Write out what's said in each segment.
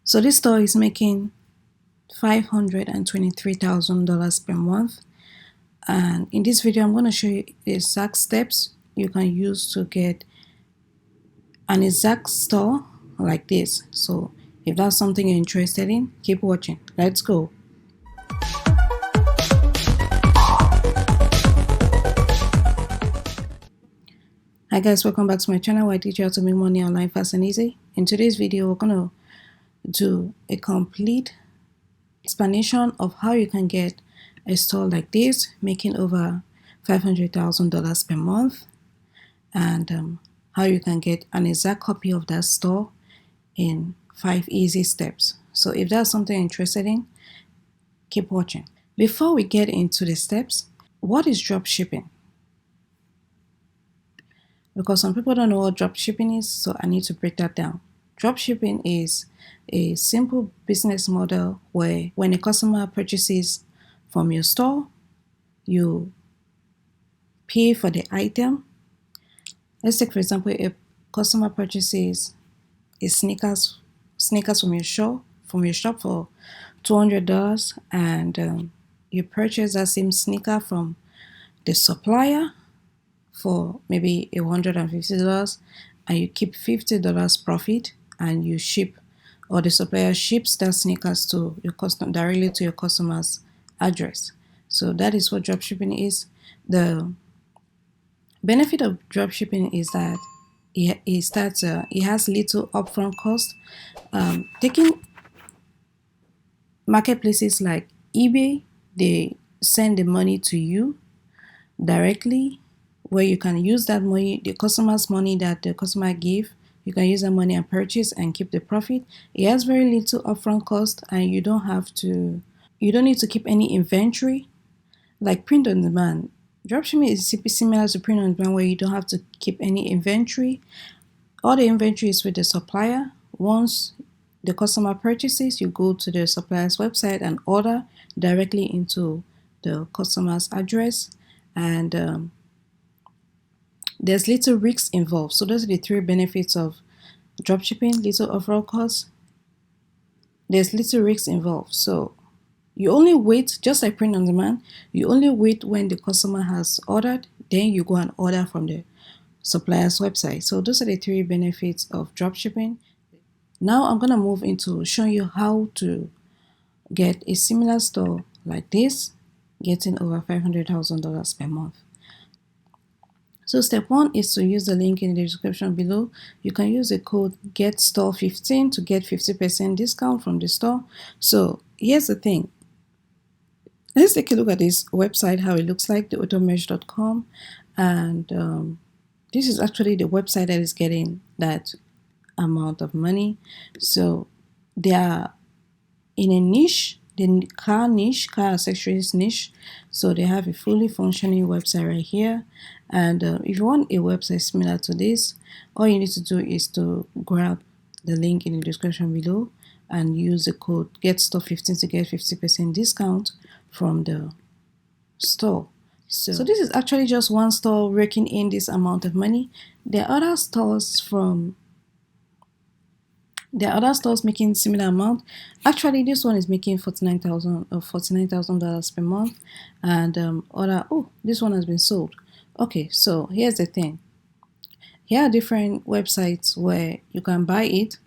So this store is making $523,000 per month. And in this video, I'm going to show you the exact steps you can use to get an exact store like this. So if that's something you're interested in, keep watching. Let's go. Hi guys, welcome back to my channel where I teach you how to make money online fast and easy. In today's video, we're going to do a complete explanation of how you can get a store like this, making over $500,000 per month, and how you can get an exact copy of that store in 5 easy steps. So if that's something you're interested in, keep watching. Before we get into the steps, what is drop shipping? Because some people don't know what drop shipping is, so I need to break that down. Drop shipping is a simple business model where when a customer purchases from your store, you pay for the item. Let's take, for example, a customer purchases a sneakers from your shop for $200, and you purchase that same sneaker from the supplier for maybe $150, and you keep $50 profit, and you ship, or the supplier ships that sneakers to your customer directly to your customer's address. So that is what dropshipping is. The benefit of dropshipping is that it has little upfront cost. Taking marketplaces like eBay, they send the money to you directly, where you can use that money, the customer's money that the customer gave, you can use that money and purchase and keep the profit. It has very little upfront cost, and you don't need to keep any inventory like print on demand. Dropshipping is similar to print on demand, where you don't have to keep any inventory. All the inventory is with the supplier. Once the customer purchases, you go to the supplier's website and order directly into the customer's address, and there's little risks involved. So those are the 3 benefits of dropshipping: little overall cost, there's little risks involved. So you only wait, just like print on demand, you only wait when the customer has ordered, then you go and order from the supplier's website. So those are the 3 benefits of dropshipping. Now I'm going to move into showing you how to get a similar store like this, getting over $500,000 per month. So step 1 is to use the link in the description below. You can use the code GETSTORE15 to get 50% discount from the store. So here's the thing. Let's take a look at this website, how it looks like, the Ecommerce.com, and this is actually the website that is getting that amount of money. So they are in a niche, the car accessories niche. So they have a fully functioning website right here. And if you want a website similar to this, all you need to do is to grab the link in the description below and use the code GETSTORE15 to get 50% discount from the store. So this is actually just one store raking in this amount of money. There are other stores making similar amount. Actually, this one is making $49,000 per month, and this one has been sold. Okay, so here's the thing. Here are different websites where you can buy it,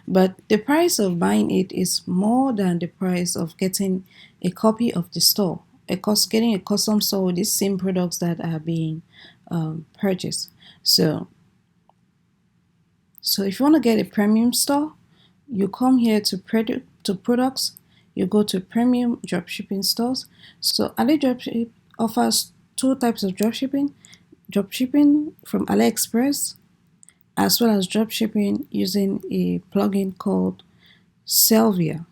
but the price of buying it is more than the price of getting a copy of the store. Getting a custom store with these same products that are being purchased. So if you want to get a premium store, you come here to products, you go to premium dropshipping stores. So Alidropship offers 2 types of dropshipping from Aliexpress, as well as dropshipping using a plugin called Sellvia.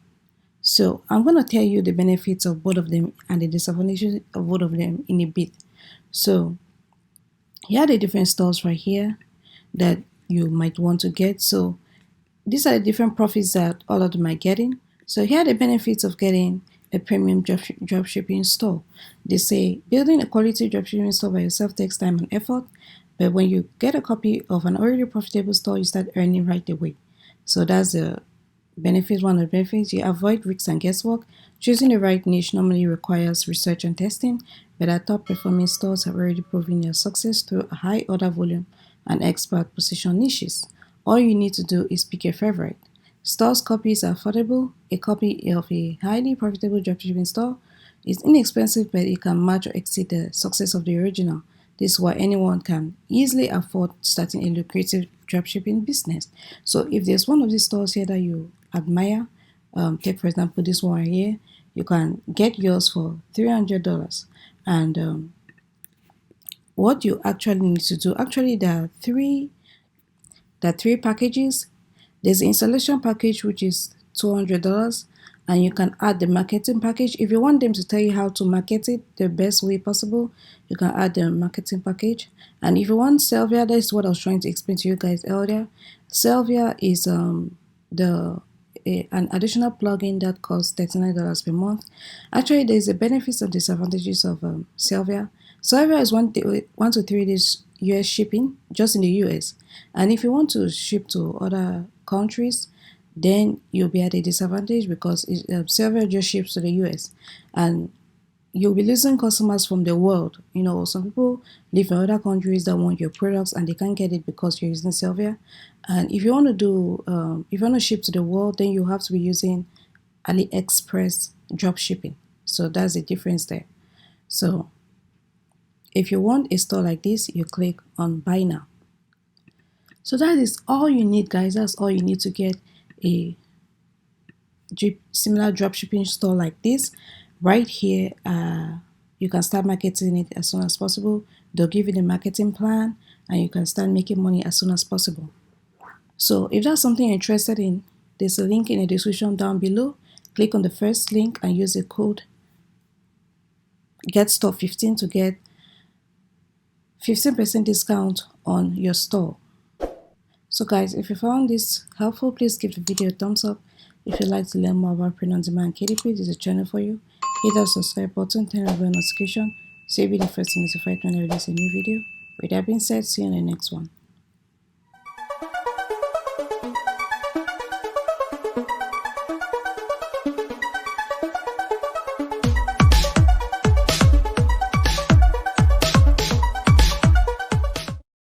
So I'm going to tell you the benefits of both of them and the disadvantages of both of them in a bit. So here are the different stores right here that you might want to get. So these are the different profits that all of them are getting. So here are the benefits of getting a premium dropshipping store. They say building a quality dropshipping store by yourself takes time and effort, but when you get a copy of an already profitable store, you start earning right away. So that's the benefits. One of the benefits, you avoid risks and guesswork. Choosing the right niche normally requires research and testing, but our top performing stores have already proven their success through a high order volume and expert position niches. All you need to do is pick your favorite. Stores copies are affordable. A copy of a highly profitable dropshipping store is inexpensive, but it can match or exceed the success of the original. This is why anyone can easily afford starting a lucrative dropshipping business. So if there's one of these stores here that you admire, take for example this one right here, you can get yours for $300. And what you actually need to do, actually there are three packages. There's the installation package, which is $200, and you can add the marketing package. If you want them to tell you how to market it the best way possible, you can add the marketing package. And if you want Sellvia, that's what I was trying to explain to you guys earlier. Sellvia is an additional plugin that costs $39 per month. Actually, there's the benefits and disadvantages of Sellvia. Sellvia is 1 to 3 days US shipping just in the US, and if you want to ship to other countries, then you'll be at a disadvantage because Sellvia just ships to the US, and you'll be losing customers from the world. Some people live in other countries that want your products and they can't get it because you're using Sellvia. And if you want to ship to the world, then you have to be using Aliexpress dropshipping. So that's the difference there. So if you want a store like this, you click on buy now. So that is all you need, guys. That's all you need to get a similar dropshipping store like this. Right here, you can start marketing it as soon as possible. They'll give you the marketing plan and you can start making money as soon as possible. So if that's something you're interested in, there's a link in the description down below. Click on the first link and use the code GetStore15 to get 15% discount on your store. So guys, if you found this helpful, please give the video a thumbs up. If you'd like to learn more about print on demand KDP, this is a channel for you. Hit that subscribe button, turn on the notification so you'll be the first to notified when I release a new video. With that being said, see you in the next one.